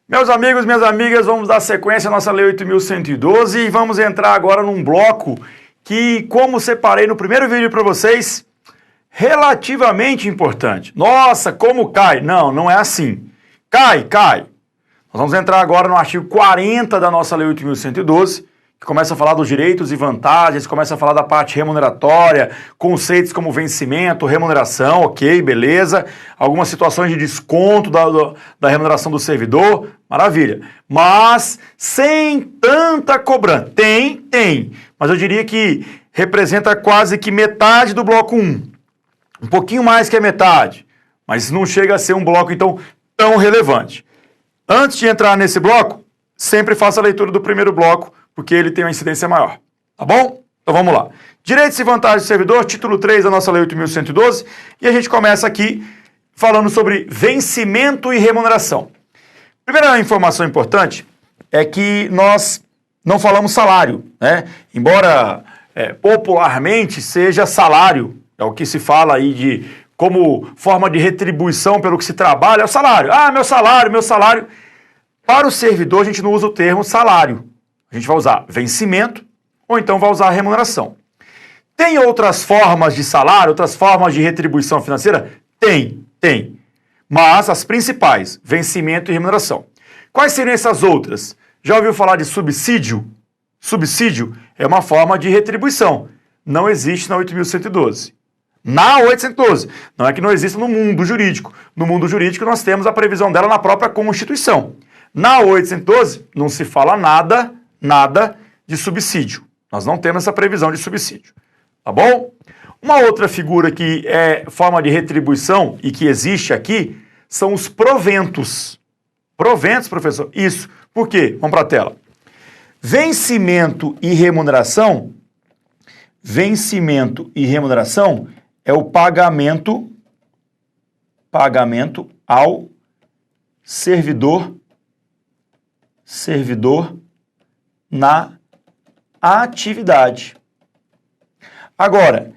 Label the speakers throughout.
Speaker 1: Meus amigos, minhas amigas, vamos dar sequência à nossa Lei 8.112 e vamos entrar agora num bloco que, como separei no primeiro vídeo para vocês, relativamente importante. Nossa, como cai? Não, não é assim. Cai. Nós vamos entrar agora no artigo 40 da nossa Lei 8.112, que começa a falar dos direitos e vantagens, começa a falar da parte remuneratória, conceitos como vencimento, remuneração, ok, beleza. Algumas situações de desconto da remuneração do servidor, maravilha. Mas sem tanta cobrança. Tem, mas eu diria que representa quase que metade do bloco 1. Um pouquinho mais que a metade, mas não chega a ser um bloco, então, tão relevante. Antes de entrar nesse bloco, sempre faça a leitura do primeiro bloco, porque ele tem uma incidência maior, tá bom? Então vamos lá. Direitos e vantagens do servidor, título 3 da nossa Lei 8.112, e a gente começa aqui falando sobre vencimento e remuneração. Primeira informação importante é que nós não falamos salário, né? Embora popularmente seja salário, é o que se fala aí de como forma de retribuição pelo que se trabalha, é o salário. Ah, meu salário. Para o servidor a gente não usa o termo salário. A gente vai usar vencimento ou então vai usar remuneração. Tem outras formas de salário, outras formas de retribuição financeira? Tem. Mas as principais, vencimento e remuneração. Quais seriam essas outras? Já ouviu falar de subsídio? Subsídio é uma forma de retribuição. Não existe na 8.112. Na 812. Não é que não exista no mundo jurídico. No mundo jurídico nós temos a previsão dela na própria Constituição. Na 812 não se fala nada de subsídio. Nós não temos essa previsão de subsídio. Tá bom? Uma outra figura que é forma de retribuição e que existe aqui são os proventos. Proventos, professor? Isso. Por quê? Vamos para a tela. Vencimento e remuneração é o pagamento ao servidor na atividade. Agora,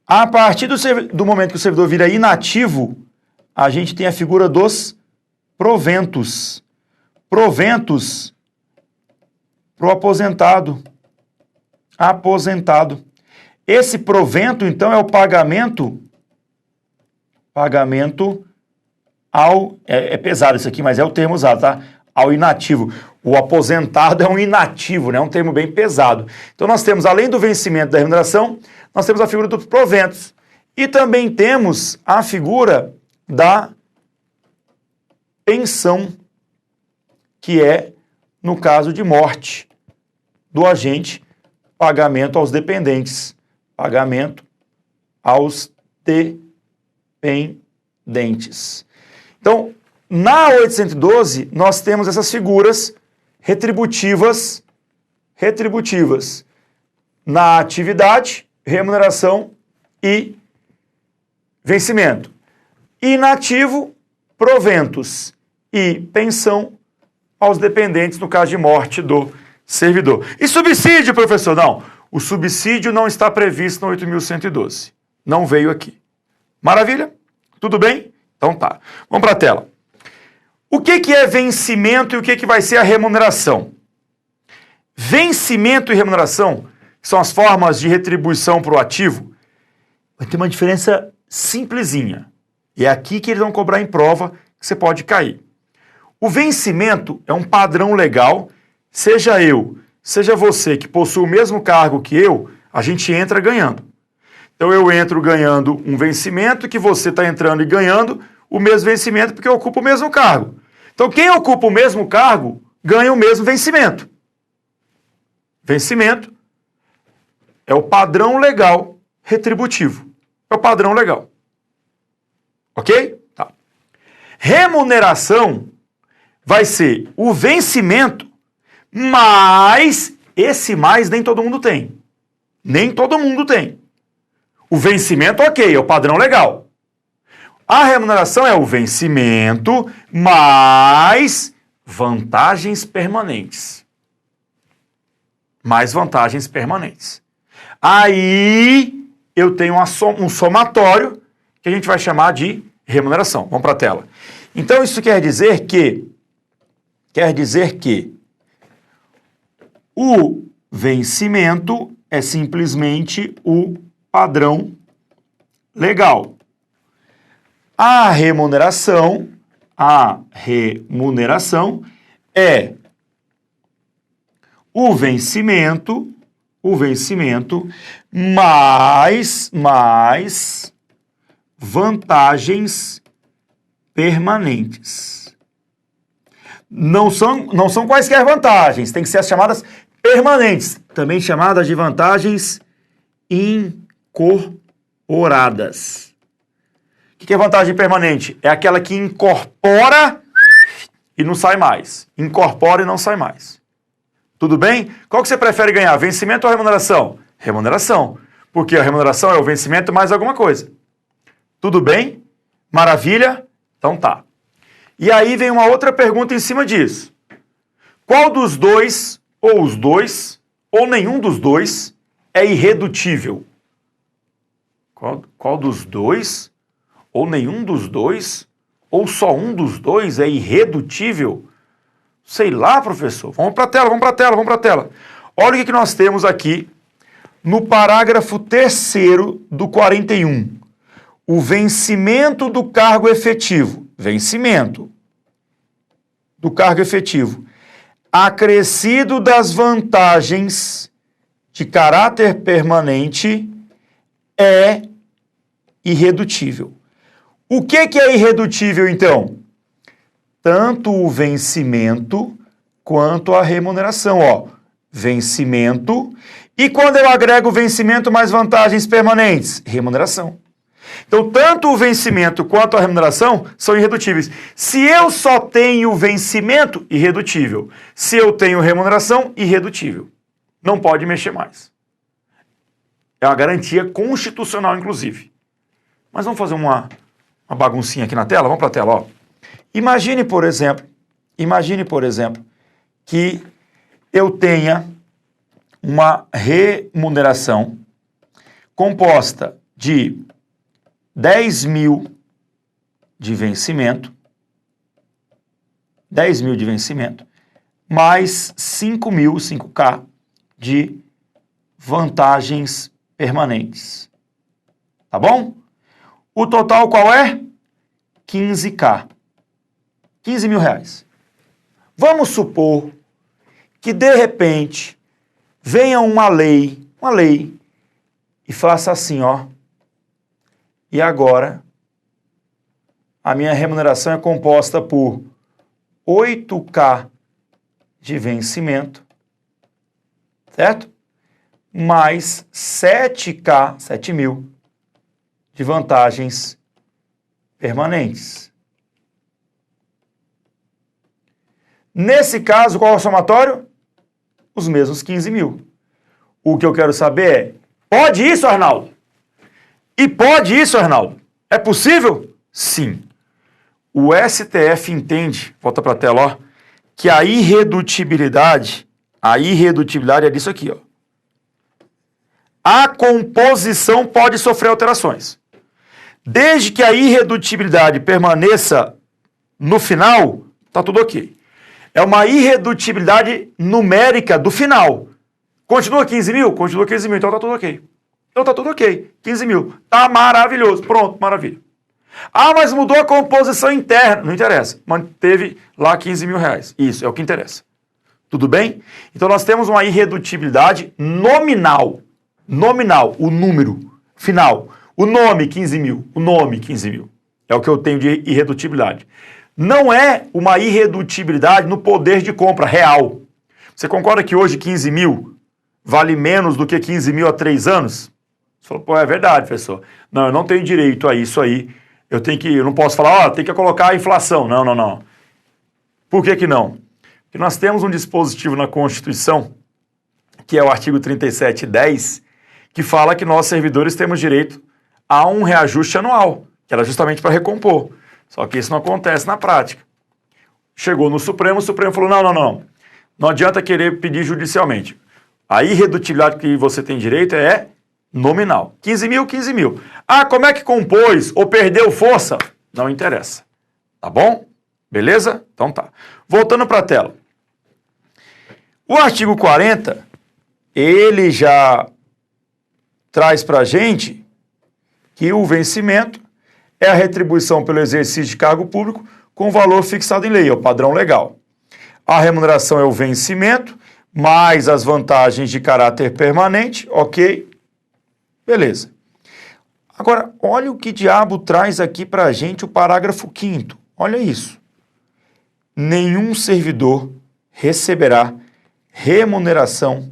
Speaker 1: a partir do momento que o servidor vira inativo, a gente tem a figura dos proventos. Proventos para o aposentado. Esse provento, então, é o pagamento ao... É pesado isso aqui, mas é o termo usado, tá? Ao inativo. O aposentado é um inativo, né? É um termo bem pesado. Então nós temos, além do vencimento da remuneração, nós temos a figura dos proventos. E também temos a figura da pensão, que é, no caso de morte do agente, pagamento aos dependentes. Pagamento aos dependentes. Então, na 812, nós temos essas figuras retributivas na atividade, remuneração e vencimento. Inativo, proventos e pensão aos dependentes no caso de morte do servidor. E subsídio, professor? Não. O subsídio não está previsto na 8.112. Não veio aqui. Maravilha? Tudo bem? Então tá. Vamos para a tela. O que é vencimento e o que vai ser a remuneração? Vencimento e remuneração, que são as formas de retribuição para o ativo, vai ter uma diferença simplesinha. E é aqui que eles vão cobrar em prova que você pode cair. O vencimento é um padrão legal, seja você que possui o mesmo cargo que eu, a gente entra ganhando. Então eu entro ganhando um vencimento que você está entrando e ganhando o mesmo vencimento porque eu ocupo o mesmo cargo. Então quem ocupa o mesmo cargo ganha o mesmo vencimento. Vencimento é o padrão legal retributivo. É o padrão legal. Ok? Tá. Remuneração vai ser o vencimento, mas esse mais nem todo mundo tem. Nem todo mundo tem. O vencimento, ok, é o padrão legal. A remuneração é o vencimento mais vantagens permanentes. Mais vantagens permanentes. Aí eu tenho um somatório que a gente vai chamar de remuneração. Vamos para a tela. Então isso quer dizer que quer dizer que o vencimento é simplesmente o padrão legal. A remuneração é o vencimento mais vantagens permanentes. Não são quaisquer vantagens, tem que ser as chamadas permanentes, também chamadas de vantagens incorporadas. O que é vantagem permanente? É aquela que incorpora e não sai mais. Incorpora e não sai mais. Tudo bem? Qual que você prefere ganhar, vencimento ou remuneração? Remuneração, porque a remuneração é o vencimento mais alguma coisa. Tudo bem? Maravilha? Então tá. E aí vem uma outra pergunta em cima disso. Qual dos dois, ou os dois, ou nenhum dos dois, é irredutível? Qual dos dois, ou nenhum dos dois, ou só um dos dois é irredutível? Sei lá, professor. Vamos para a tela. Olha o que nós temos aqui no parágrafo 3º do 41. O vencimento do cargo efetivo. Vencimento do cargo efetivo. Acrescido das vantagens de caráter permanente é irredutível. O que é irredutível, então? Tanto o vencimento quanto a remuneração. Ó, vencimento. E quando eu agrego vencimento mais vantagens permanentes? Remuneração. Então, tanto o vencimento quanto a remuneração são irredutíveis. Se eu só tenho vencimento, irredutível. Se eu tenho remuneração, irredutível. Não pode mexer mais. É uma garantia constitucional, inclusive. Mas vamos fazer uma baguncinha aqui na tela? Vamos para a tela, ó. Imagine, por exemplo, que eu tenha uma remuneração composta de 10 mil de vencimento, mais 5K de vantagens permanentes. Tá bom? O total qual é? 15K. 15 mil reais. Vamos supor que, de repente, venha uma lei, e faça assim, ó. E agora, a minha remuneração é composta por 8K de vencimento, certo? Mais 7K, 7 mil, de vantagens permanentes. Nesse caso, qual é o somatório? Os mesmos 15 mil. O que eu quero saber é, pode isso, Arnaldo? E pode isso, Arnaldo? É possível? Sim. O STF entende, volta para a tela, ó, que a irredutibilidade é disso aqui, ó. A composição pode sofrer alterações. Desde que a irredutibilidade permaneça no final, tá tudo ok. É uma irredutibilidade numérica do final. Continua 15 mil? Continua 15 mil, então tá tudo ok. Então tá tudo ok, 15 mil. Tá maravilhoso, pronto, maravilha. Ah, mas mudou a composição interna. Não interessa, manteve lá 15 mil reais. Isso, é o que interessa. Tudo bem? Então nós temos uma irredutibilidade nominal. Nominal, o número final. O nome, 15 mil. O nome, 15 mil. É o que eu tenho de irredutibilidade. Não é uma irredutibilidade no poder de compra real. Você concorda que hoje 15 mil vale menos do que 15 mil há 3 anos? Você falou, pô, é verdade, professor. Não, eu não tenho direito a isso aí. Eu não posso falar, ó, tem que colocar a inflação. Não. Por que não? Porque nós temos um dispositivo na Constituição, que é o artigo 3710, que fala que nós, servidores, temos direito a um reajuste anual, que era justamente para recompor. Só que isso não acontece na prática. Chegou no Supremo, o Supremo falou, não. Não adianta querer pedir judicialmente. A irredutibilidade que você tem direito é nominal. 15 mil, 15 mil. Ah, como é que compôs ou perdeu força? Não interessa. Tá bom? Beleza? Então tá. Voltando para a tela. O artigo 40, ele já traz para a gente que o vencimento é a retribuição pelo exercício de cargo público com valor fixado em lei, é o padrão legal. A remuneração é o vencimento, mais as vantagens de caráter permanente, ok? Beleza. Agora, olha o que diabo traz aqui para a gente o parágrafo 5º. Olha isso. Nenhum servidor receberá remuneração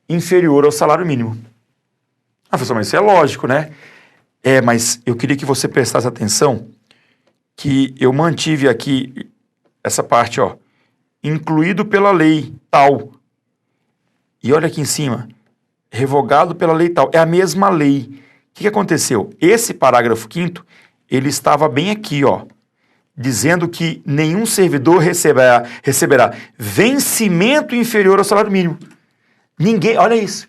Speaker 1: inferior ao salário mínimo. Ah, professor, mas isso é lógico, né? Mas eu queria que você prestasse atenção que eu mantive aqui essa parte, ó, incluído pela lei tal. E olha aqui em cima, revogado pela lei tal. É a mesma lei. O que aconteceu? Esse parágrafo 5º, ele estava bem aqui, ó, dizendo que nenhum servidor receberá vencimento inferior ao salário mínimo. Ninguém, olha isso.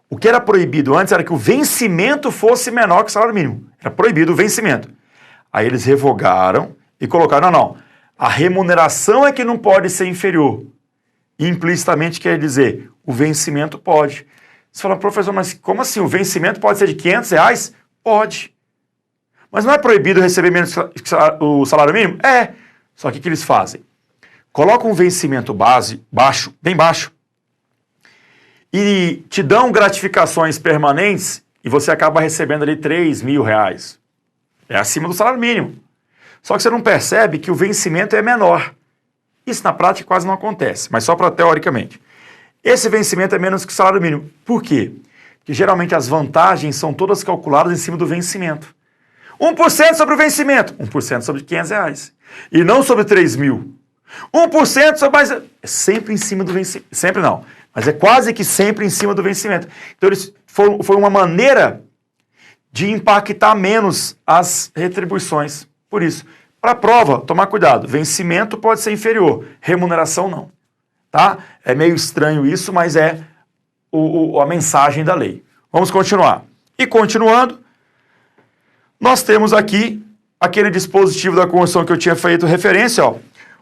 Speaker 1: O que era proibido antes era que o vencimento fosse menor que o salário mínimo. Era proibido o vencimento. Aí eles revogaram e colocaram, não, a remuneração é que não pode ser inferior. Implicitamente quer dizer, o vencimento pode. Você fala, professor, mas como assim? O vencimento pode ser de R$500? Pode. Mas não é proibido receber menos que o salário mínimo? É. Só que o que eles fazem? Colocam um vencimento baixo, bem baixo, e te dão gratificações permanentes e você acaba recebendo ali R$3.000. É acima do salário mínimo. Só que você não percebe que o vencimento é menor. Isso na prática quase não acontece, mas só para teoricamente. Esse vencimento é menos que o salário mínimo. Por quê? Porque geralmente as vantagens são todas calculadas em cima do vencimento. 1% sobre o vencimento, 1% sobre R$500. E não sobre 3.000. 1% sobre mais... É sempre em cima do vencimento. Sempre não, mas é quase que sempre em cima do vencimento. Então foi uma maneira de impactar menos as retribuições. Por isso, para a prova, tomar cuidado. Vencimento pode ser inferior, remuneração não. Tá? É meio estranho isso, mas é a mensagem da lei. Vamos continuar. E continuando, nós temos aqui aquele dispositivo da Constituição que eu tinha feito referência, ó.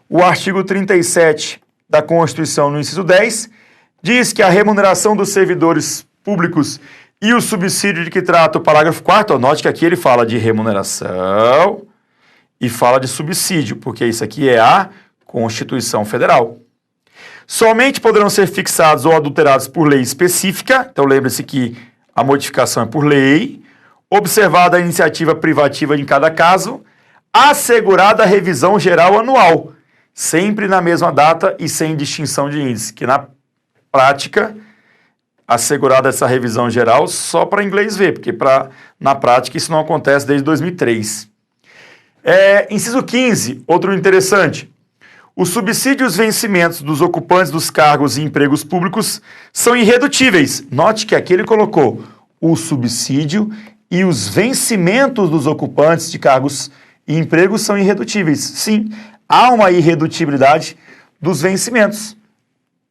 Speaker 1: O artigo 37 da Constituição, no inciso 10, diz que a remuneração dos servidores públicos e o subsídio de que trata o parágrafo 4º, note que aqui ele fala de remuneração e fala de subsídio, porque isso aqui é a Constituição Federal. Somente poderão ser fixados ou adulterados por lei específica, então lembre-se que a modificação é por lei, observada a iniciativa privativa em cada caso, assegurada a revisão geral anual, sempre na mesma data e sem distinção de índice, que na prática, assegurada essa revisão geral só para inglês ver, porque na prática isso não acontece desde 2003. Inciso 15, outro interessante. Os subsídios vencimentos dos ocupantes dos cargos e empregos públicos são irredutíveis. Note que aqui ele colocou o subsídio e os vencimentos dos ocupantes de cargos e empregos são irredutíveis. Sim, há uma irredutibilidade dos vencimentos.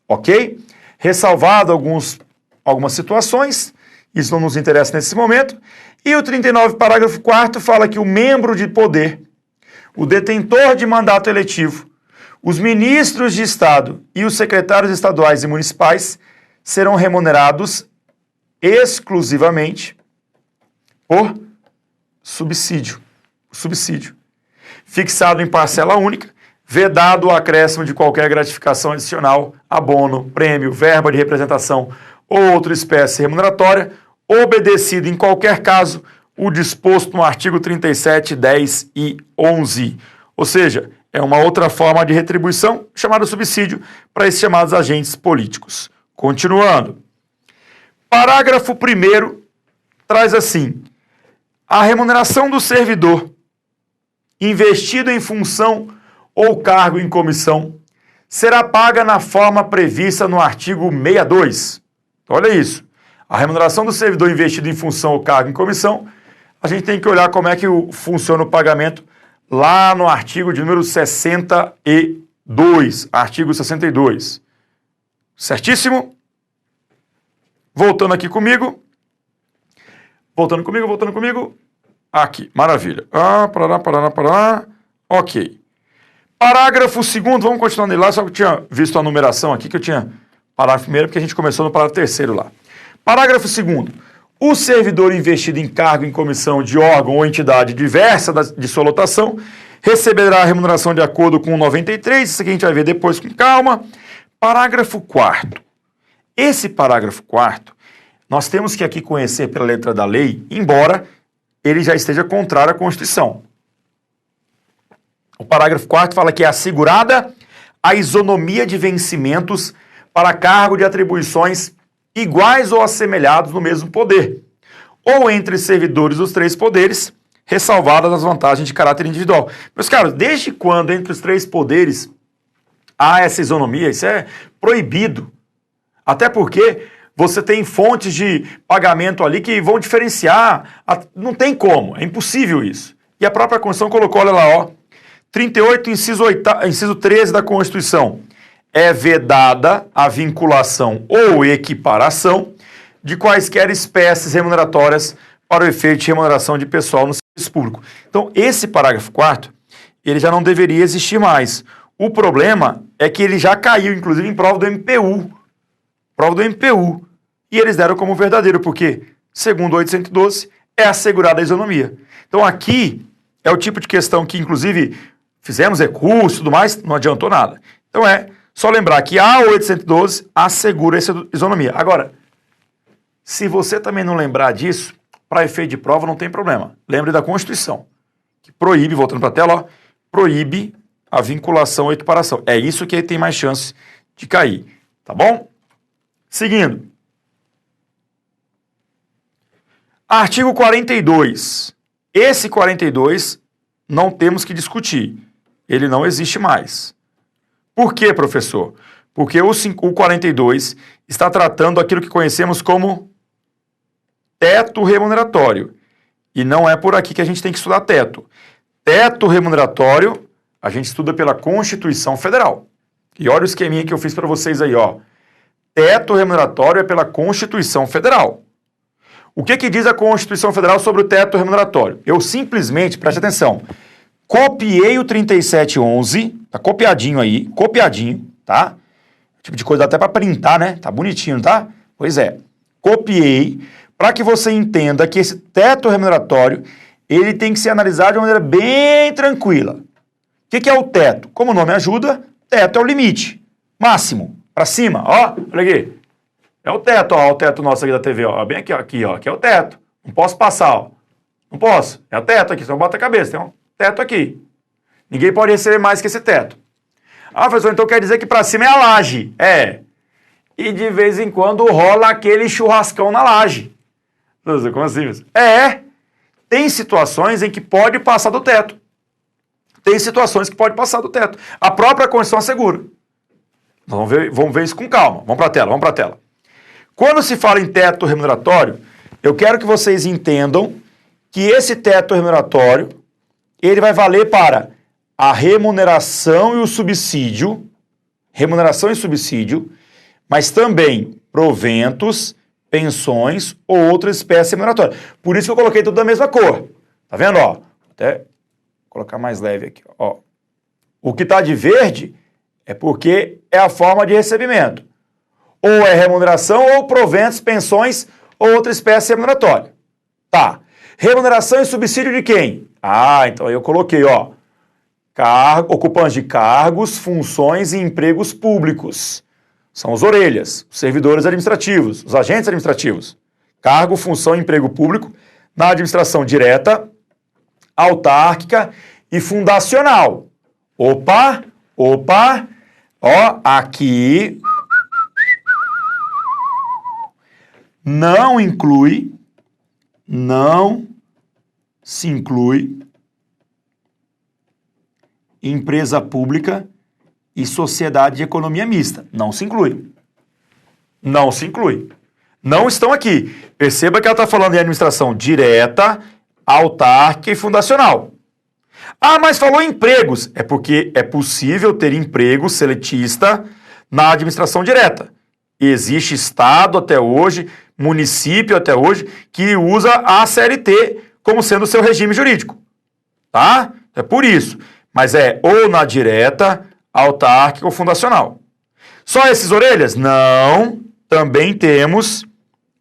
Speaker 1: Ok? Ressalvado algumas situações, isso não nos interessa nesse momento. E o 39, parágrafo 4º, fala que o membro de poder, o detentor de mandato eletivo, os ministros de Estado e os secretários estaduais e municipais serão remunerados exclusivamente por subsídio, fixado em parcela única, vedado o acréscimo de qualquer gratificação adicional, abono, prêmio, verba de representação ou outra espécie remuneratória, obedecido em qualquer caso o disposto no artigo 37, 10 e 11. Ou seja, é uma outra forma de retribuição chamada subsídio para esses chamados agentes políticos. Continuando. Parágrafo 1º traz assim: a remuneração do servidor investido em função ou cargo em comissão será paga na forma prevista no artigo 62. Olha isso. A remuneração do servidor investido em função ou cargo em comissão, a gente tem que olhar como é que funciona o pagamento lá no artigo de número 62. Artigo 62. Certíssimo? Voltando comigo. Aqui, maravilha. Parará. Ok. Parágrafo 2º, vamos continuar nele lá, só que eu tinha visto a numeração aqui, que eu tinha parágrafo 1º, porque a gente começou no parágrafo 3º lá. Parágrafo 2º. O servidor investido em cargo em comissão de órgão ou entidade diversa de sua lotação receberá a remuneração de acordo com o 93, isso aqui a gente vai ver depois com calma. Parágrafo 4º. Esse parágrafo 4º, nós temos que aqui conhecer pela letra da lei, embora ele já esteja contrário à Constituição. O parágrafo 4º fala que é assegurada a isonomia de vencimentos para cargo de atribuições iguais ou assemelhados no mesmo poder, ou entre servidores dos três poderes, ressalvadas as vantagens de caráter individual. Meus caros, desde quando entre os três poderes há essa isonomia? Isso é proibido. Até porque você tem fontes de pagamento ali que vão diferenciar. Não tem como, é impossível isso. E a própria Constituição colocou, olha lá, ó, 38, inciso 13 da Constituição. É vedada a vinculação ou equiparação de quaisquer espécies remuneratórias para o efeito de remuneração de pessoal no serviço público. Então, esse parágrafo 4º, ele já não deveria existir mais. O problema é que ele já caiu, inclusive, em prova do MPU. Prova do MPU. E eles deram como verdadeiro, porque, segundo o 812, é assegurada a isonomia. Então, aqui é o tipo de questão que, inclusive, fizemos recurso e tudo mais, não adiantou nada. Então, é só lembrar que a 812 assegura essa isonomia. Agora, se você também não lembrar disso, para efeito de prova não tem problema. Lembre da Constituição, que proíbe, voltando para a tela, ó, proíbe a vinculação ou equiparação. É isso que tem mais chance de cair, tá bom? Seguindo. Artigo 42. Esse 42 não temos que discutir. Ele não existe mais. Por quê, professor? Porque o 42 está tratando aquilo que conhecemos como teto remuneratório. E não é por aqui que a gente tem que estudar teto. Teto remuneratório, a gente estuda pela Constituição Federal. E olha o esqueminha que eu fiz para vocês aí, ó. Teto remuneratório é pela Constituição Federal. O que diz a Constituição Federal sobre o teto remuneratório? Eu simplesmente, preste atenção, copiei o 3711, tá copiadinho aí, copiadinho, tá? Tipo de coisa até para printar, né? Tá bonitinho, tá? Pois é. Copiei para que você entenda que esse teto remuneratório, ele tem que ser analisado de uma maneira bem tranquila. O que é o teto? Como o nome ajuda, teto é o limite máximo, para cima, ó, olha aqui. É o teto, ó, o teto nosso aqui da TV, ó, bem aqui, ó, aqui é o teto. Não posso passar, ó. Não posso. É o teto aqui, só bota a cabeça, tem um teto aqui. Ninguém pode receber mais que esse teto. Ah, professor, então quer dizer que para cima é a laje. É. E de vez em quando rola aquele churrascão na laje. Como assim? É. Tem situações em que pode passar do teto. Tem situações que pode passar do teto. A própria Constituição assegura. Vamos ver isso com calma. Vamos para a tela. Quando se fala em teto remuneratório, eu quero que vocês entendam que esse teto remuneratório, ele vai valer para a remuneração e o subsídio, mas também proventos, pensões ou outra espécie remuneratória. Por isso que eu coloquei tudo da mesma cor. Tá vendo, ó? Até colocar mais leve aqui, ó. O que está de verde é porque é a forma de recebimento. Ou é remuneração, ou proventos, pensões, ou outra espécie remuneratória. Tá. Remuneração e subsídio de quem? Ah, então aí eu coloquei, ó. Ocupantes de cargos, funções e empregos públicos. São os orelhas, os servidores administrativos, os agentes administrativos. Cargo, função e emprego público na administração direta, autárquica e fundacional. Opa, ó, aqui não se inclui empresa pública e sociedade de economia mista. Não se inclui. Não estão aqui. Perceba que ela está falando em administração direta, autárquica e fundacional. Ah, mas falou em empregos. É porque é possível ter emprego seletista na administração direta. Existe estado até hoje, município até hoje, que usa a CLT como sendo o seu regime jurídico. Tá? É por isso. mas é ou na direta, autárquica ou fundacional. Só esses orelhas? Não, também temos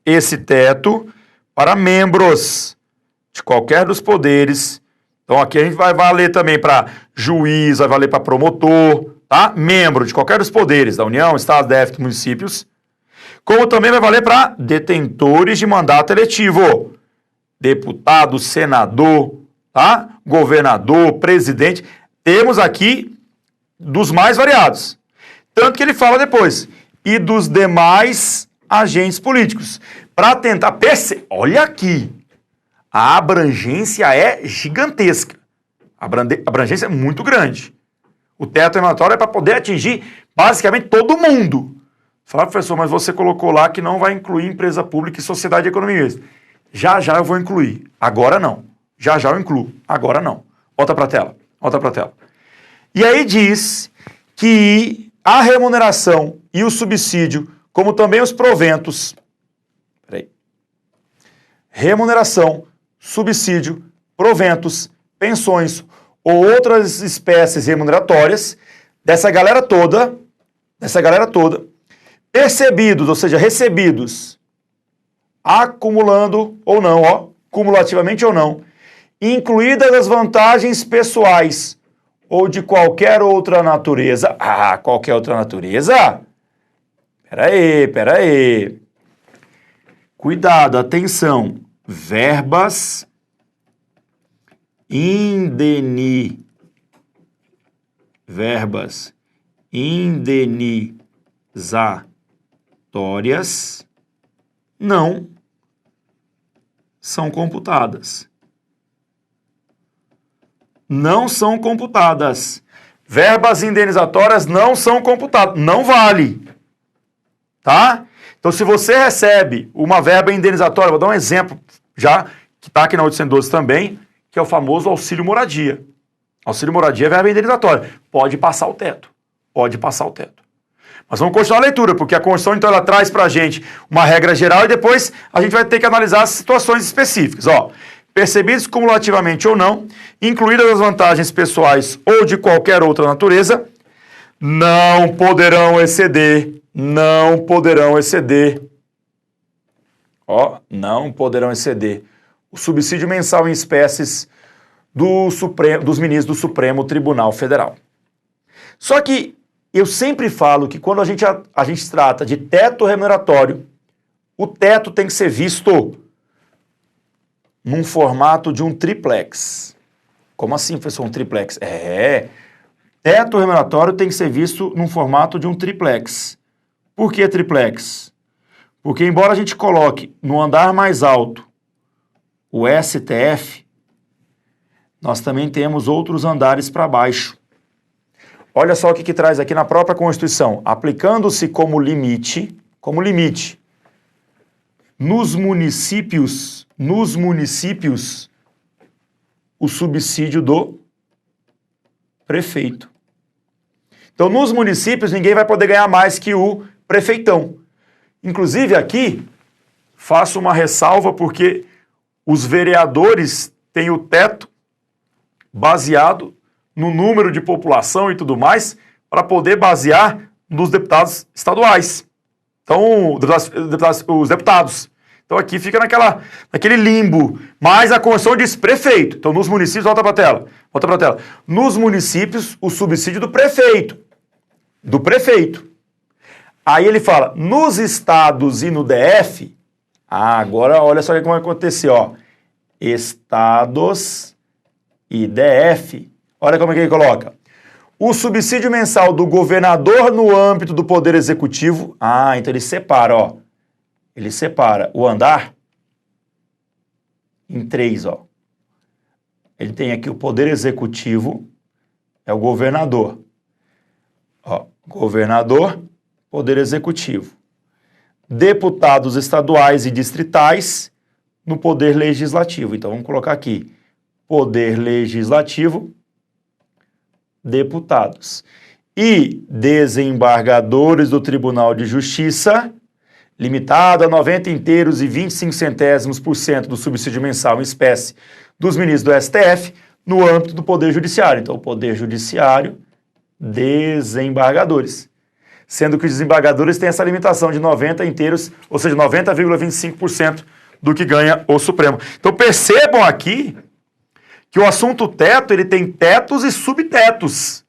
Speaker 1: esse teto para membros de qualquer dos poderes. Então aqui a gente vai valer também para juiz, vai valer para promotor, tá? Membro de qualquer dos poderes, da União, Estado, DF, municípios. Como também vai valer para detentores de mandato eletivo. Deputado, senador, tá? Governador, presidente. Temos aqui dos mais variados. Tanto que ele fala depois. E dos demais agentes políticos. Para tentar perceber. Olha aqui. A abrangência é gigantesca. A abrangência é muito grande. O teto remuneratório é para poder atingir basicamente todo mundo. Fala, professor, mas você colocou lá que não vai incluir empresa pública e sociedade de economia mista. Já eu vou incluir. Agora não. Já eu incluo. Agora não. Volta para a tela. Volta para a tela. E aí diz que a remuneração e o subsídio, como também os proventos. Peraí. Remuneração, subsídio, proventos, pensões ou outras espécies remuneratórias dessa galera toda, percebidos, ou seja, recebidos, acumulando ou não, ó, cumulativamente ou não, incluídas as vantagens pessoais ou de qualquer outra natureza. Ah, qualquer outra natureza? Pera aí. Cuidado, atenção. Verbas indenizatórias não são computadas. Não são computadas. Verbas indenizatórias não são computadas. Não vale. Tá? Então, se você recebe uma verba indenizatória, vou dar um exemplo já, que está aqui na 812 também, que é o famoso auxílio moradia. Auxílio moradia é verba indenizatória. Pode passar o teto. Pode passar o teto. Mas vamos continuar a leitura, porque a Constituição, então, ela traz para a gente uma regra geral e depois a gente vai ter que analisar as situações específicas. Ó, percebidos cumulativamente ou não, incluídas as vantagens pessoais ou de qualquer outra natureza, não poderão exceder. Ó, não poderão exceder o subsídio mensal em espécies dos ministros do Supremo Tribunal Federal. Só que eu sempre falo que quando a gente trata de teto remuneratório, o teto tem que ser visto num formato de um triplex. Como assim, professor, um triplex? Teto remuneratório tem que ser visto num formato de um triplex. Por que triplex? Porque embora a gente coloque no andar mais alto o STF, nós também temos outros andares para baixo. Olha só o que traz aqui na própria Constituição. Aplicando-se como limite, nos municípios, o subsídio do prefeito. Então, nos municípios, ninguém vai poder ganhar mais que o prefeitão. Inclusive, aqui, faço uma ressalva porque os vereadores têm o teto baseado no número de população e tudo mais, para poder basear nos deputados estaduais. Então, os deputados. Então, aqui fica naquele limbo. Mas a Constituição diz prefeito. Então, nos municípios, volta para a tela. Nos municípios, o subsídio do prefeito. Aí ele fala, nos estados e no DF, agora olha só o que vai acontecer, ó. Estados e DF. Olha como é que ele coloca. O subsídio mensal do governador no âmbito do Poder Executivo. Então ele separa, ó. Ele separa o andar em 3, ó. Ele tem aqui o Poder Executivo, é o governador. Ó, governador, Poder Executivo. Deputados estaduais e distritais no Poder Legislativo. Então vamos colocar aqui. Poder Legislativo, deputados. E desembargadores do Tribunal de Justiça, limitado a 90 inteiros e 25 centésimos por cento do subsídio mensal em espécie dos ministros do STF, no âmbito do Poder Judiciário. Então, o Poder Judiciário, desembargadores. Sendo que os desembargadores têm essa limitação de 90 inteiros, ou seja, 90,25% do que ganha o Supremo. Então, percebam aqui que o assunto teto, ele tem tetos e subtetos.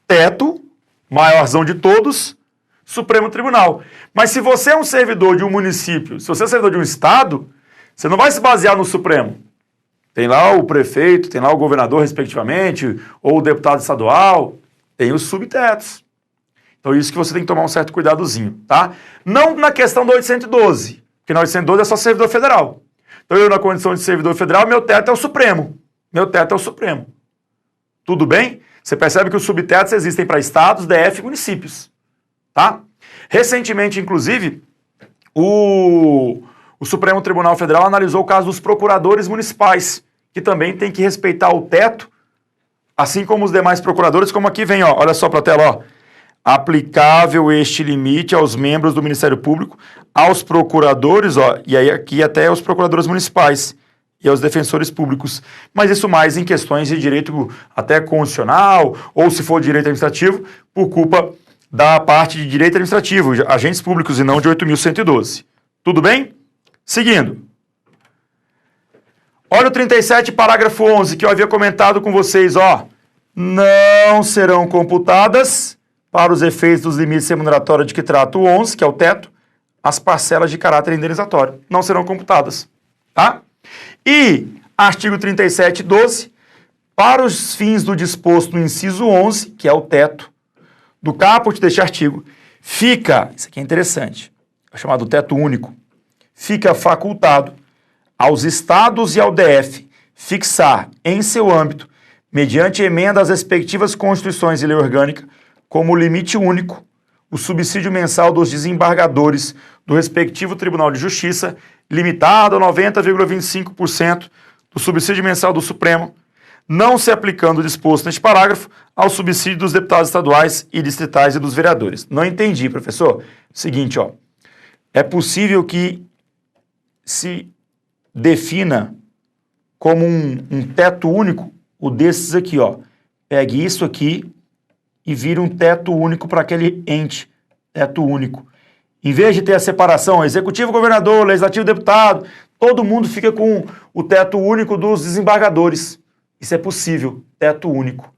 Speaker 1: Teto, maiorzão de todos, Supremo Tribunal. Mas se você é um servidor de um município, se você é servidor de um estado, você não vai se basear no Supremo. Tem lá o prefeito, tem lá o governador, respectivamente, ou o deputado estadual, tem os subtetos. Então isso que você tem que tomar um certo cuidadozinho, tá? Não na questão do 812, porque na 812 é só servidor federal. Então eu, na condição de servidor federal, meu teto é o Supremo. Meu teto é o Supremo. Tudo bem? Você percebe que os subtetos existem para estados, DF e municípios, tá? Recentemente, inclusive, o Supremo Tribunal Federal analisou o caso dos procuradores municipais, que também tem que respeitar o teto, assim como os demais procuradores, como aqui vem, ó, olha só para a tela, ó. Aplicável este limite aos membros do Ministério Público, aos procuradores, ó, e aí aqui até aos procuradores municipais e aos defensores públicos. Mas isso mais em questões de direito até constitucional, ou se for direito administrativo, por culpa da parte de direito administrativo, agentes públicos e não de 8.112. Tudo bem? Seguindo. Olha o 37, parágrafo 11, que eu havia comentado com vocês, ó. Não serão computadas, para os efeitos dos limites remuneratórios de que trata o 11, que é o teto, as parcelas de caráter indenizatório. Não serão computadas, tá? E, artigo 37, 12, para os fins do disposto no inciso 11, que é o teto, do caput deste artigo, fica, isso aqui é interessante, é chamado teto único, fica facultado aos estados e ao DF fixar em seu âmbito, mediante emenda às respectivas constituições e lei orgânica, como limite único, o subsídio mensal dos desembargadores do respectivo Tribunal de Justiça, limitado a 90,25% do subsídio mensal do Supremo, não se aplicando o disposto neste parágrafo ao subsídio dos deputados estaduais e distritais e dos vereadores. Não entendi, professor. Seguinte, ó. É possível que se defina como um teto único o desses aqui, ó. Pegue isso aqui e vira um teto único para aquele ente, teto único. Em vez de ter a separação executivo, governador, legislativo, deputado, todo mundo fica com o teto único dos desembargadores. Isso é possível, teto único.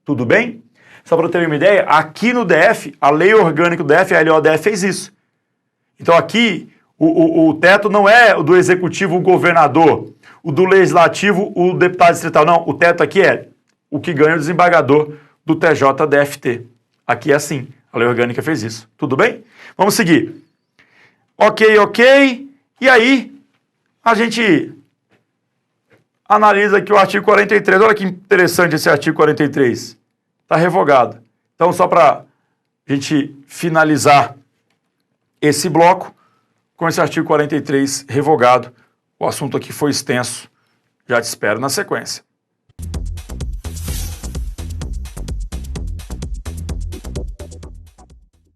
Speaker 1: Tudo bem? Só para ter uma ideia, aqui no DF, a lei orgânica do DF, a LODF, fez isso. Então aqui, o teto não é o do executivo, o governador, o do legislativo, o deputado distrital. Não, o teto aqui é o que ganha o desembargador do TJDFT. Aqui é assim, a lei orgânica fez isso. Tudo bem? Vamos seguir. Ok. E aí, a gente analisa aqui o artigo 43. Olha que interessante esse artigo 43. Está revogado. Então, só para a gente finalizar esse bloco, com esse artigo 43 revogado, o assunto aqui foi extenso. Já te espero na sequência.